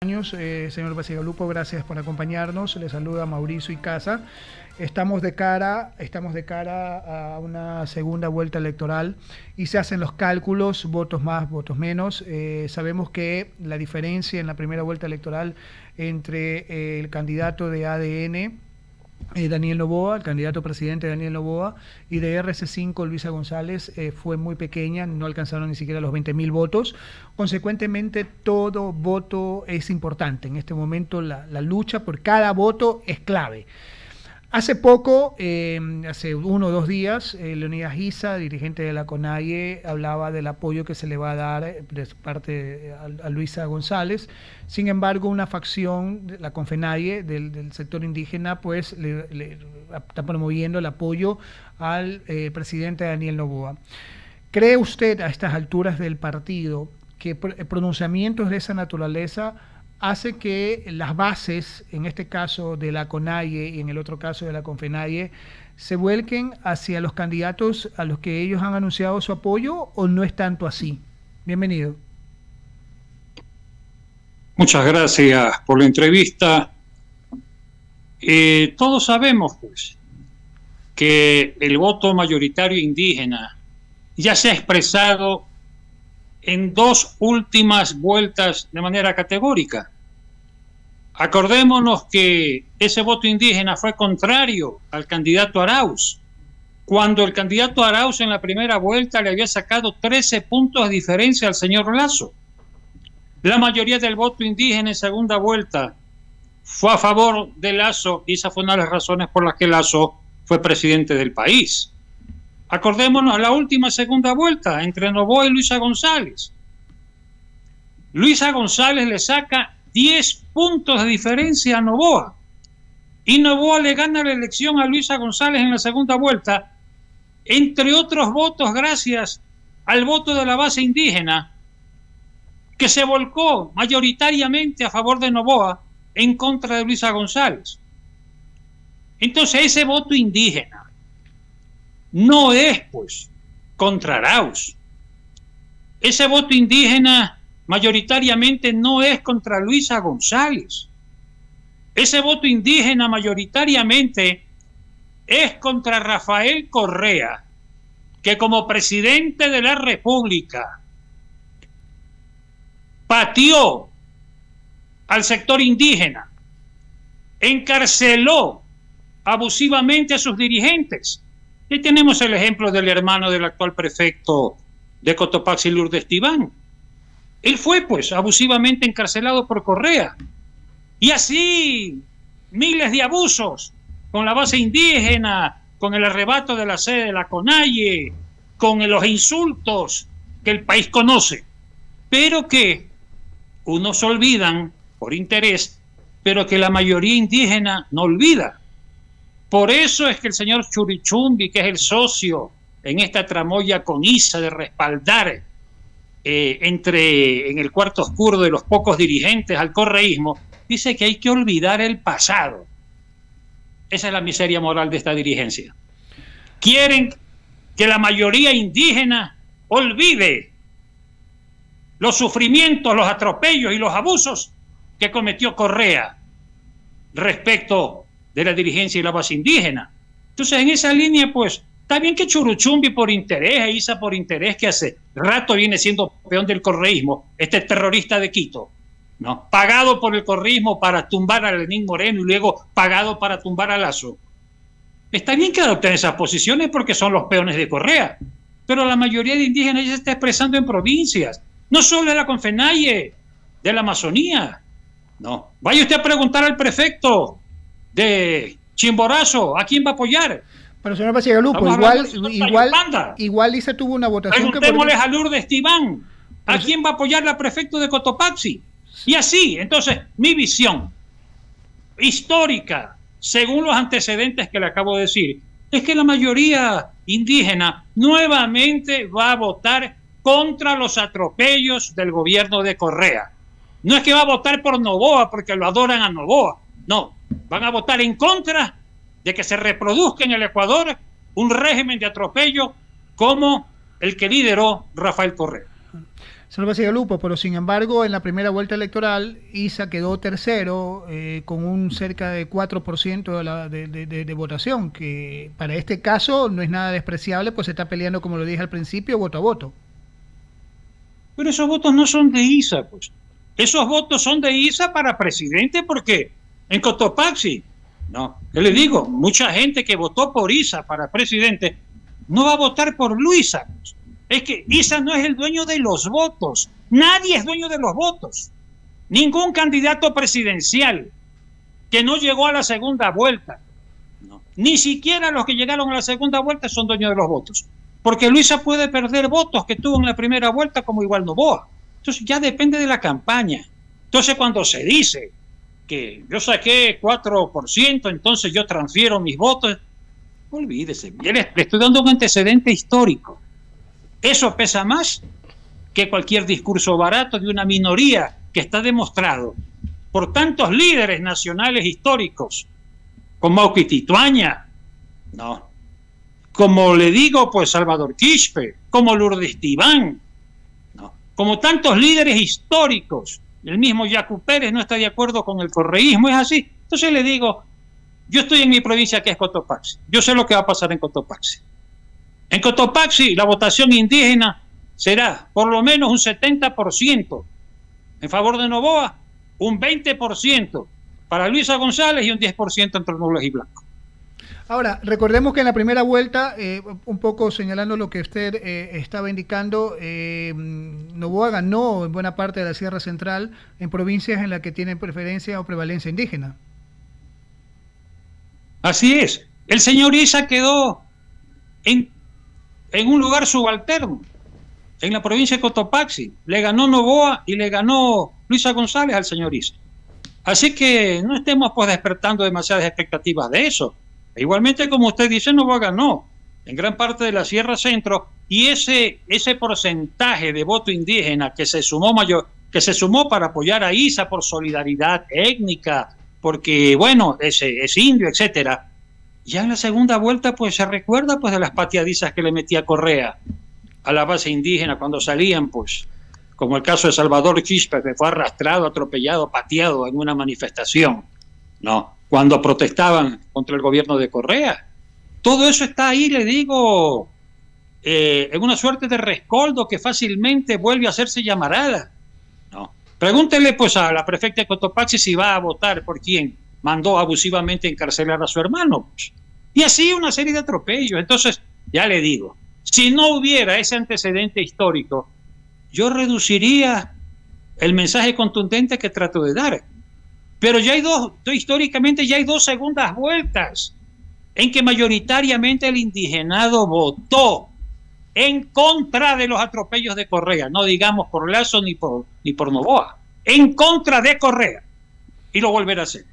Señor Bacigalupo, gracias por acompañarnos. Les saluda Mauricio Icaza. Estamos de cara a una segunda vuelta electoral y se hacen los cálculos, votos más, votos menos. Sabemos que la diferencia en la primera vuelta electoral entre el candidato de ADN, Daniel Noboa, el candidato presidente Daniel Noboa, y de RC5, Luisa González, fue muy pequeña, no alcanzaron ni siquiera los 20.000 votos. Consecuentemente, todo voto es importante. En este momento la lucha por cada voto es clave. Hace poco, hace 1 o 2 días, Leonidas Giza, dirigente de la CONAIE, hablaba del apoyo que se le va a dar de parte a Luisa González. Sin embargo, una facción, la CONFENAIE, del sector indígena, pues le está promoviendo el apoyo al presidente Daniel Noboa. ¿Cree usted a estas alturas del partido que pronunciamientos de esa naturaleza hace que las bases, en este caso de la CONAIE y en el otro caso de la CONFENAIE, se vuelquen hacia los candidatos a los que ellos han anunciado su apoyo, o no es tanto así? Bienvenido. Muchas gracias por la entrevista. Todos sabemos, pues, que el voto mayoritario indígena ya se ha expresado en 2 últimas vueltas de manera categórica. Acordémonos que ese voto indígena fue contrario al candidato Arauz, cuando el candidato Arauz en la primera vuelta le había sacado 13 puntos de diferencia al señor Lasso. La mayoría del voto indígena en segunda vuelta fue a favor de Lasso, y esa fue una de las razones por las que Lasso fue presidente del país. Acordémonos la última segunda vuelta entre Noboa y Luisa González. Luisa González le saca 10 puntos de diferencia a Noboa, y Noboa le gana la elección a Luisa González en la segunda vuelta, entre otros votos gracias al voto de la base indígena, que se volcó mayoritariamente a favor de Noboa en contra de Luisa González. Entonces ese voto indígena no es, pues, contra Arauz. Ese voto indígena mayoritariamente no es contra Luisa González. Ese voto indígena mayoritariamente es contra Rafael Correa, que como presidente de la República pateó al sector indígena, encarceló abusivamente a sus dirigentes. Y tenemos el ejemplo del hermano del actual prefecto de Cotopaxi, Lourdes Tibán. Él fue, pues, abusivamente encarcelado por Correa. Y así miles de abusos con la base indígena, con el arrebato de la sede de la CONAIE, con los insultos que el país conoce, pero que unos olvidan por interés, pero que la mayoría indígena no olvida. Por eso es que el señor Churichumbi, que es el socio en esta tramoya con ISA de respaldar en el cuarto oscuro de los pocos dirigentes al correísmo, dice que hay que olvidar el pasado. Esa es la miseria moral de esta dirigencia. Quieren que la mayoría indígena olvide los sufrimientos, los atropellos y los abusos que cometió Correa respecto de la dirigencia y la base indígena. Entonces, en esa línea, pues, está bien que Churuchumbi por interés, e Isa por interés, que hace rato viene siendo peón del correísmo, este terrorista de Quito, ¿no? Pagado por el correísmo para tumbar a Lenín Moreno y luego pagado para tumbar a Lasso. Está bien que adopten esas posiciones porque son los peones de Correa, pero la mayoría de indígenas ya se está expresando en provincias, no solo en la CONFENAIE de la Amazonía, no. Vaya usted a preguntar al prefecto de Chimborazo, ¿a quién va a apoyar? Pero señor Bacigalupo, igual Lisa tuvo una votación. Preguntémosles a Lourdes Tibán, ¿a quién va a apoyar la prefecto de Cotopaxi? Y así, entonces, mi visión histórica, según los antecedentes que le acabo de decir, es que la mayoría indígena nuevamente va a votar contra los atropellos del gobierno de Correa. No es que va a votar por Noboa porque lo adoran a Noboa, no, van a votar en contra de que se reproduzca en el Ecuador un régimen de atropello como el que lideró Rafael Correa. Salva Cigalupo, pero sin embargo en la primera vuelta electoral ISA quedó tercero con un cerca de 4% de votación, que para este caso no es nada despreciable, pues se está peleando, como lo dije al principio, voto a voto. Pero esos votos no son de ISA, pues. Esos votos son de ISA para presidente porque en Cotopaxi, no, yo le digo, mucha gente que votó por ISA para presidente no va a votar por Luisa. Pues. Es que ISA no es el dueño de los votos. Nadie es dueño de los votos. Ningún candidato presidencial que no llegó a la segunda vuelta, no, ni siquiera los que llegaron a la segunda vuelta son dueños de los votos. Porque Luisa puede perder votos que tuvo en la primera vuelta como igual Noboa. Entonces ya depende de la campaña. Entonces cuando se dice que yo saqué 4%, entonces yo transfiero mis votos, olvídese, le estoy dando un antecedente histórico. Eso pesa más que cualquier discurso barato de una minoría que está demostrado por tantos líderes nacionales históricos como Auqui Tituaña, no, como le digo, pues Salvador Quispe, como Lourdes Tibán, no, como tantos líderes históricos. El mismo Yacu Pérez no está de acuerdo con el correísmo, es así. Entonces le digo, yo estoy en mi provincia que es Cotopaxi, yo sé lo que va a pasar en Cotopaxi. En Cotopaxi la votación indígena será por lo menos un 70% en favor de Noboa, un 20% para Luisa González y un 10% entre nulos y blancos. Ahora, recordemos que en la primera vuelta, un poco señalando lo que usted estaba indicando, Noboa ganó en buena parte de la Sierra Central en provincias en las que tienen preferencia o prevalencia indígena. Así es. El señor Isa quedó en un lugar subalterno, en la provincia de Cotopaxi. Le ganó Noboa y le ganó Luisa González al señor Isa. Así que no estemos pues despertando demasiadas expectativas de eso. Igualmente, como usted dice, Noboa ganó en gran parte de la Sierra Centro y ese porcentaje de voto indígena que se sumó para apoyar a Isa por solidaridad étnica, porque bueno, es indio, etcétera. Ya en la segunda vuelta, pues se recuerda pues de las pateadizas que le metía Correa a la base indígena cuando salían, pues, como el caso de Salvador Quispe, que fue arrastrado, atropellado, pateado en una manifestación, ¿no? Cuando protestaban contra el gobierno de Correa. Todo eso está ahí, le digo, en una suerte de rescoldo que fácilmente vuelve a hacerse llamarada, ¿no? Pregúntele pues a la prefecta de Cotopaxi si va a votar por quien mandó abusivamente encarcelar a su hermano, pues. Y así una serie de atropellos. Entonces, ya le digo, si no hubiera ese antecedente histórico, yo reduciría el mensaje contundente que trato de dar. Pero ya hay históricamente ya hay dos segundas vueltas en que mayoritariamente el indigenado votó en contra de los atropellos de Correa, no digamos por Lazo ni por Noboa, en contra de Correa, y lo volverá a hacer.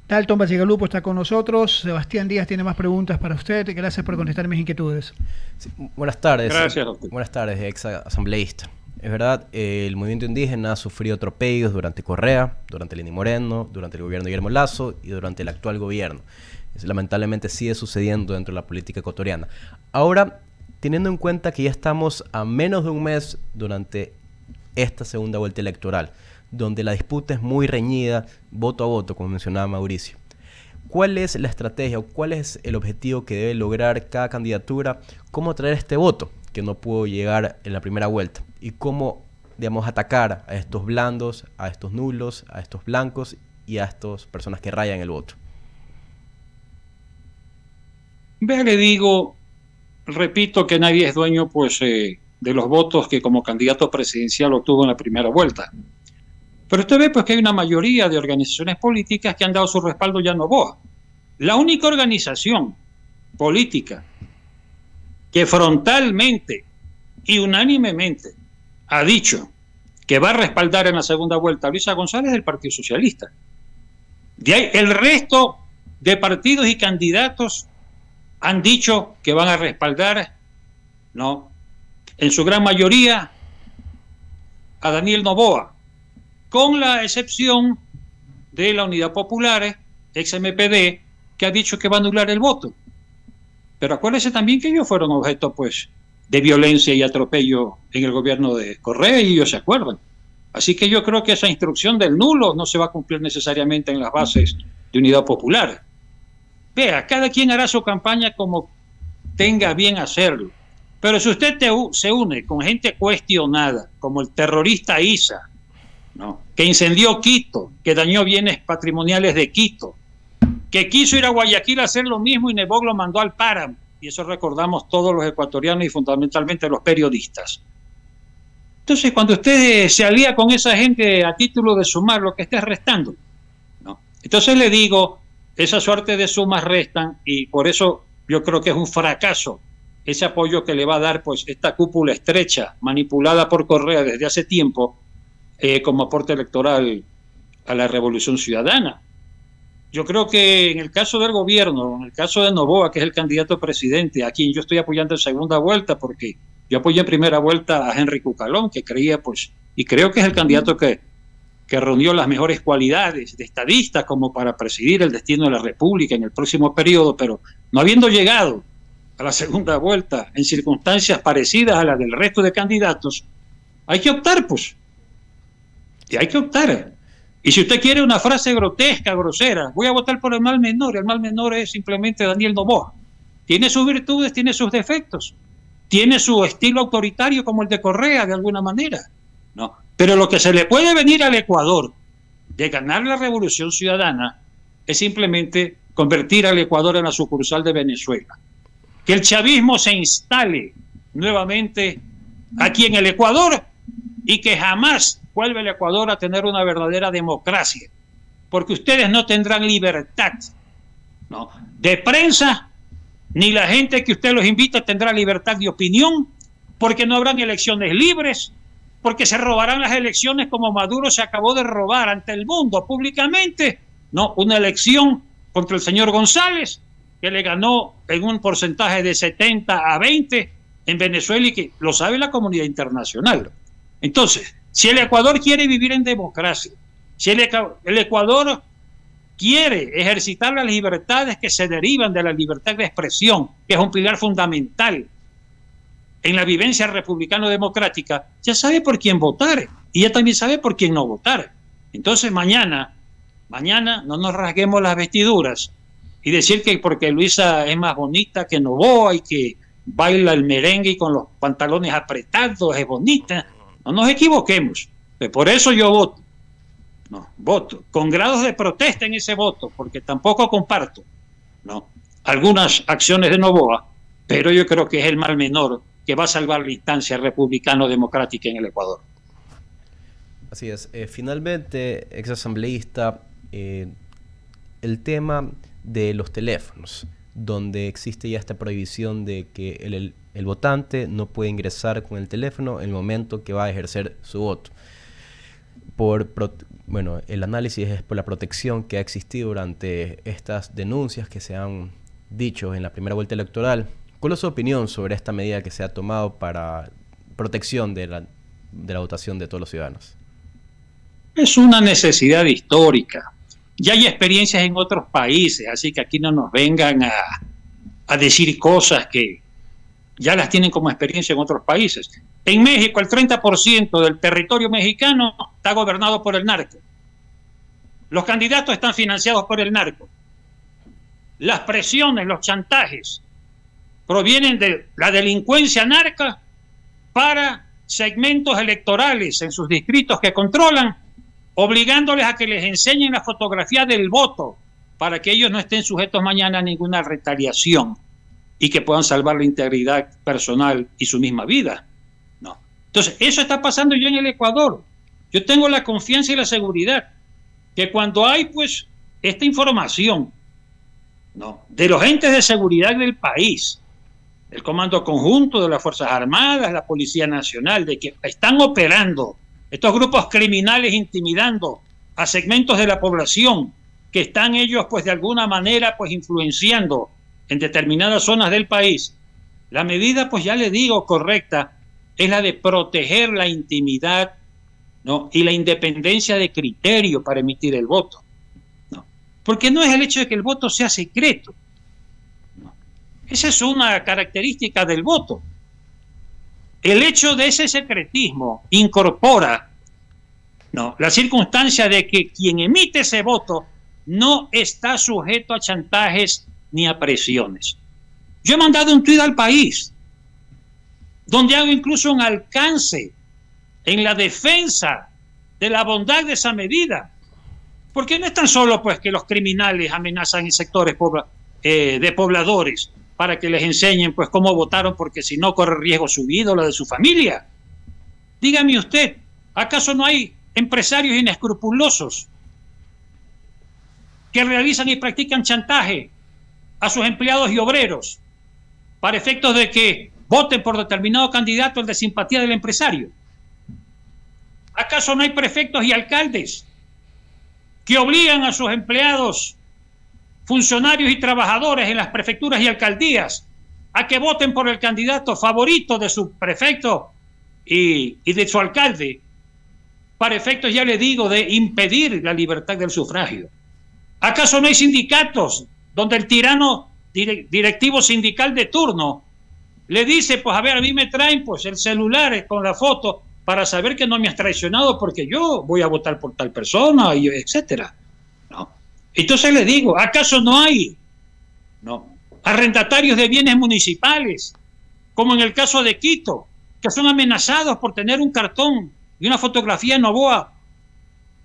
Dalton Bacigalupo está con nosotros. Sebastián Díaz tiene más preguntas para usted. Gracias por contestar mis inquietudes. Sí, buenas tardes. Gracias, doctor. Buenas tardes, ex asambleísta. Es verdad, el movimiento indígena ha sufrido atropellos durante Correa, durante Lenín Moreno, durante el gobierno de Guillermo Lazo y durante el actual gobierno. Eso lamentablemente sigue sucediendo dentro de la política ecuatoriana. Ahora, teniendo en cuenta que ya estamos a menos de un mes durante esta segunda vuelta electoral, donde la disputa es muy reñida, voto a voto, como mencionaba Mauricio. ¿Cuál es la estrategia o cuál es el objetivo que debe lograr cada candidatura? ¿Cómo atraer este voto que no pudo llegar en la primera vuelta? ¿Y cómo, digamos, atacar a estos blandos, a estos nulos, a estos blancos y a estas personas que rayan el voto? Vea, le digo, repito que nadie es dueño pues de los votos que como candidato presidencial obtuvo en la primera vuelta. Pero usted ve pues que hay una mayoría de organizaciones políticas que han dado su respaldo ya a Noboa. La única organización política que frontalmente y unánimemente ha dicho que va a respaldar en la segunda vuelta a Luisa González es el Partido Socialista. De ahí, el resto de partidos y candidatos han dicho que van a respaldar, ¿no?, en su gran mayoría a Daniel Noboa, con la excepción de la Unidad Popular, ex-MPD, que ha dicho que va a anular el voto. Pero acuérdense también que ellos fueron objeto pues de violencia y atropello en el gobierno de Correa, y ellos se acuerdan. Así que yo creo que esa instrucción del nulo no se va a cumplir necesariamente en las bases de Unidad Popular. Vea, cada quien hará su campaña como tenga bien hacerlo. Pero si usted se une con gente cuestionada, como el terrorista Isa, ¿no?, que incendió Quito, que dañó bienes patrimoniales de Quito, que quiso ir a Guayaquil a hacer lo mismo y Nebot lo mandó al páramo, y eso recordamos todos los ecuatorianos y fundamentalmente los periodistas. Entonces, cuando usted se alía con esa gente a título de sumar, lo que está es restando, ¿no? Entonces le digo, esa suerte de sumas restan, y por eso yo creo que es un fracaso ese apoyo que le va a dar pues esta cúpula estrecha, manipulada por Correa desde hace tiempo, como aporte electoral a la Revolución Ciudadana. Yo creo que en el caso del gobierno, en el caso de Noboa, que es el candidato a presidente, a quien yo estoy apoyando en segunda vuelta, porque yo apoyé en primera vuelta a Henry Cucalón, que creía, pues, y creo que es el candidato que reunió las mejores cualidades de estadista como para presidir el destino de la República en el próximo periodo, pero no habiendo llegado a la segunda vuelta en circunstancias parecidas a las del resto de candidatos, hay que optar, pues. Y hay que optar. Y si usted quiere una frase grotesca, grosera, voy a votar por el mal menor. El mal menor es simplemente Daniel Noboa. Tiene sus virtudes, tiene sus defectos. Tiene su estilo autoritario como el de Correa, de alguna manera, ¿no? Pero lo que se le puede venir al Ecuador de ganar la Revolución Ciudadana es simplemente convertir al Ecuador en la sucursal de Venezuela. Que el chavismo se instale nuevamente aquí en el Ecuador y que jamás vuelva el Ecuador a tener una verdadera democracia, porque ustedes no tendrán libertad, ¿no?, de prensa, ni la gente que usted los invita tendrá libertad de opinión, porque no habrán elecciones libres, porque se robarán las elecciones como Maduro se acabó de robar ante el mundo públicamente, ¿no?, una elección contra el señor González, que le ganó en un porcentaje de 70-20 en Venezuela, y que lo sabe la comunidad internacional. Entonces, si el Ecuador quiere vivir en democracia, si el Ecuador quiere ejercitar las libertades que se derivan de la libertad de expresión, que es un pilar fundamental en la vivencia republicano-democrática, ya sabe por quién votar y ya también sabe por quién no votar. Entonces mañana no nos rasguemos las vestiduras y decir que porque Luisa es más bonita que Noboa y que baila el merengue y con los pantalones apretados es bonita. No nos equivoquemos. Por eso yo voto. No, voto con grados de protesta en ese voto, porque tampoco comparto, ¿no?, algunas acciones de Noboa, pero yo creo que es el mal menor que va a salvar la instancia republicano-democrática en el Ecuador. Así es. Finalmente, exasambleísta, el tema de los teléfonos, donde existe ya esta prohibición de que el votante no puede ingresar con el teléfono en el momento que va a ejercer su voto. Bueno, el análisis es por la protección que ha existido durante estas denuncias que se han dicho en la primera vuelta electoral. ¿Cuál es su opinión sobre esta medida que se ha tomado para protección de la votación de todos los ciudadanos? Es una necesidad histórica. Ya hay experiencias en otros países, así que aquí no nos vengan a decir cosas que ya las tienen como experiencia en otros países. En México, el 30% del territorio mexicano está gobernado por el narco. Los candidatos están financiados por el narco. Las presiones, los chantajes provienen de la delincuencia narca para segmentos electorales en sus distritos que controlan, obligándoles a que les enseñen la fotografía del voto para que ellos no estén sujetos mañana a ninguna retaliación y que puedan salvar la integridad personal y su misma vida, ¿no? Entonces, eso está pasando ya en el Ecuador. Yo tengo la confianza y la seguridad que cuando hay, pues, esta información, ¿no?, de los entes de seguridad del país, el Comando Conjunto de las Fuerzas Armadas, la Policía Nacional, de que están operando estos grupos criminales intimidando a segmentos de la población, que están ellos, pues, de alguna manera, pues, influenciando en determinadas zonas del país, la medida, pues ya le digo, correcta, es la de proteger la intimidad, ¿no?, y la independencia de criterio para emitir el voto, ¿no? Porque no es el hecho de que el voto sea secreto, ¿no? Esa es una característica del voto, El hecho de ese secretismo incorpora, ¿no?, la circunstancia de que quien emite ese voto no está sujeto a chantajes ni a presiones. Yo he mandado un tuit al País donde hago incluso un alcance en la defensa de la bondad de esa medida, porque no es tan solo pues que los criminales amenazan en sectores de pobladores para que les enseñen pues cómo votaron, porque si no corre riesgo su vida o la de su familia. Dígame usted, ¿acaso no hay empresarios inescrupulosos que realizan y practican chantaje a sus empleados y obreros para efectos de que voten por determinado candidato el de simpatía del empresario? ¿Acaso no hay prefectos y alcaldes que obligan a sus empleados, funcionarios y trabajadores en las prefecturas y alcaldías a que voten por el candidato favorito de su prefecto y de su alcalde, para efectos, ya le digo, de impedir la libertad del sufragio? ¿Acaso no hay sindicatos donde el tirano directivo sindical de turno le dice, pues a ver, a mí me traen pues el celular con la foto para saber que no me has traicionado porque yo voy a votar por tal persona, y etcétera? ¿No? Entonces le digo, ¿acaso no hay arrendatarios de bienes municipales, como en el caso de Quito, que son amenazados por tener un cartón y una fotografía de Noboa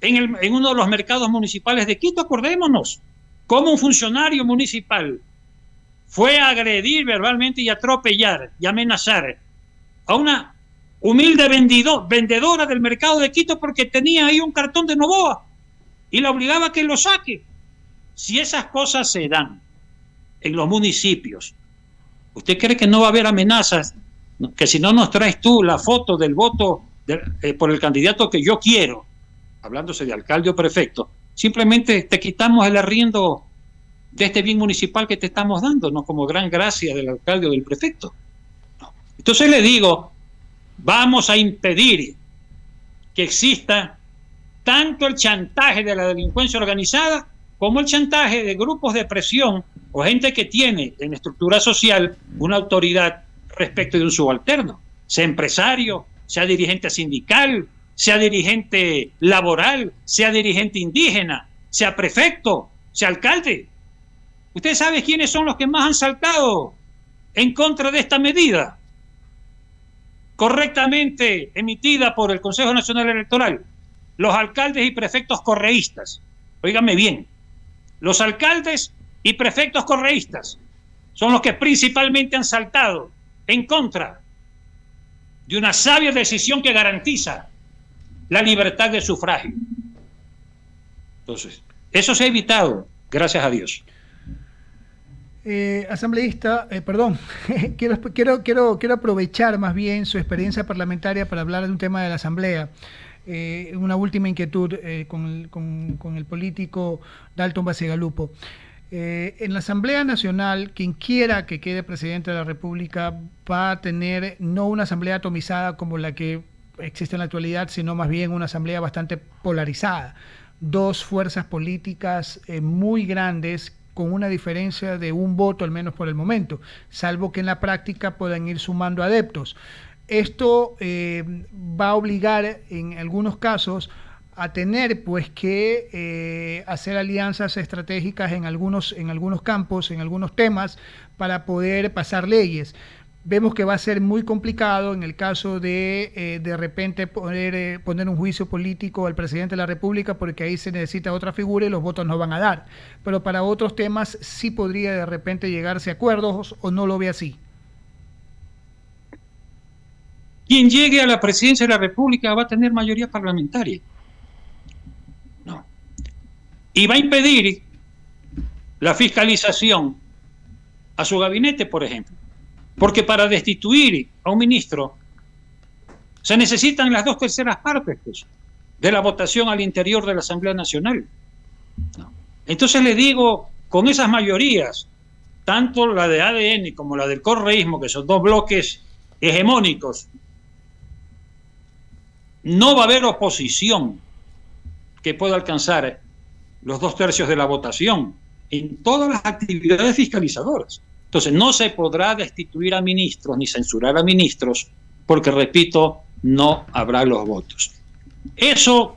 en uno de los mercados municipales de Quito? Acordémonos cómo un funcionario municipal fue a agredir verbalmente y atropellar y amenazar a una humilde vendedora del mercado de Quito porque tenía ahí un cartón de Noboa y la obligaba a que lo saque. Si esas cosas se dan en los municipios, ¿usted cree que no va a haber amenazas? Que si no nos traes tú la foto del voto por el candidato que yo quiero, hablándose de alcalde o prefecto, simplemente te quitamos el arriendo de este bien municipal que te estamos dando, no como gran gracia del alcalde o del prefecto. No. Entonces le digo, vamos a impedir que exista tanto el chantaje de la delincuencia organizada como el chantaje de grupos de presión o gente que tiene en estructura social una autoridad respecto de un subalterno, sea empresario, sea dirigente sindical, sea dirigente laboral, sea dirigente indígena, sea prefecto, sea alcalde. ¿Usted sabe quiénes son los que más han saltado en contra de esta medida correctamente emitida por el Consejo Nacional Electoral? Los alcaldes y prefectos correístas. Óigame bien, los alcaldes y prefectos correístas son los que principalmente han saltado en contra de una sabia decisión que garantiza la libertad de sufragio. Entonces, eso se ha evitado, gracias a Dios. Asambleísta, perdón, quiero aprovechar más bien su experiencia parlamentaria para hablar de un tema de la Asamblea. Una última inquietud con el político Dalton Bacigalupo. En la Asamblea Nacional, quien quiera que quede presidente de la República va a tener no una asamblea atomizada como la que existe en la actualidad, sino más bien una asamblea bastante polarizada. Dos fuerzas políticas muy grandes, con una diferencia de un voto al menos por el momento, salvo que en la práctica puedan ir sumando adeptos. Esto va a obligar en algunos casos a tener pues que hacer alianzas estratégicas en algunos campos, en algunos temas, para poder pasar leyes. Vemos que va a ser muy complicado en el caso de repente poner un juicio político al presidente de la República, porque ahí se necesita otra figura y los votos no van a dar. Pero para otros temas sí podría de repente llegarse a acuerdos, ¿o no lo ve así? Quien llegue a la presidencia de la República va a tener mayoría parlamentaria. No. Y va a impedir la fiscalización a su gabinete, por ejemplo. Porque para destituir a un ministro se necesitan las 2/3 partes pues, de la votación al interior de la Asamblea Nacional. No. Entonces le digo, con esas mayorías, tanto la de ADN como la del correísmo, que son dos bloques hegemónicos, no va a haber oposición que pueda alcanzar los 2/3 de la votación en todas las actividades fiscalizadoras. Entonces, no se podrá destituir a ministros ni censurar a ministros porque, repito, no habrá los votos. Eso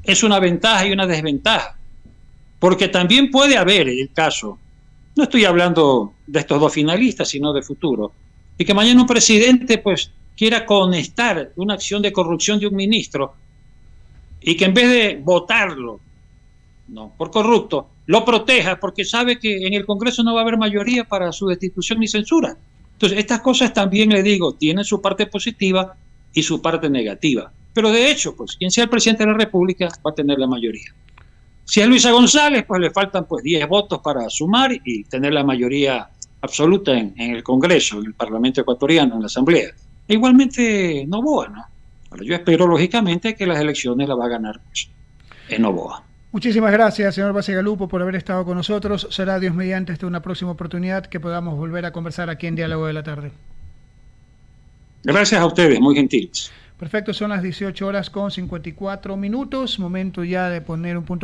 es una ventaja y una desventaja, porque también puede haber el caso, no estoy hablando de estos dos finalistas, sino de futuro, y que mañana un presidente pues quiera conectar una acción de corrupción de un ministro y que en vez de votarlo por corrupto, lo proteja porque sabe que en el Congreso no va a haber mayoría para su destitución ni censura. Entonces, estas cosas también, le digo, tienen su parte positiva y su parte negativa. Pero de hecho, pues quien sea el presidente de la República va a tener la mayoría. Si es Luisa González, pues le faltan pues 10 votos para sumar y tener la mayoría absoluta en el Congreso, en el Parlamento ecuatoriano, en la Asamblea. E igualmente Noboa, ¿no? Ahora, yo espero, lógicamente, que las elecciones las va a ganar pues, en Noboa. Muchísimas gracias, señor Basegalupo, por haber estado con nosotros. Será Dios mediante hasta una próxima oportunidad que podamos volver a conversar aquí en Diálogo de la Tarde. Gracias a ustedes, muy gentiles. Perfecto, son las 18 horas con 54 minutos. Momento ya de poner un punto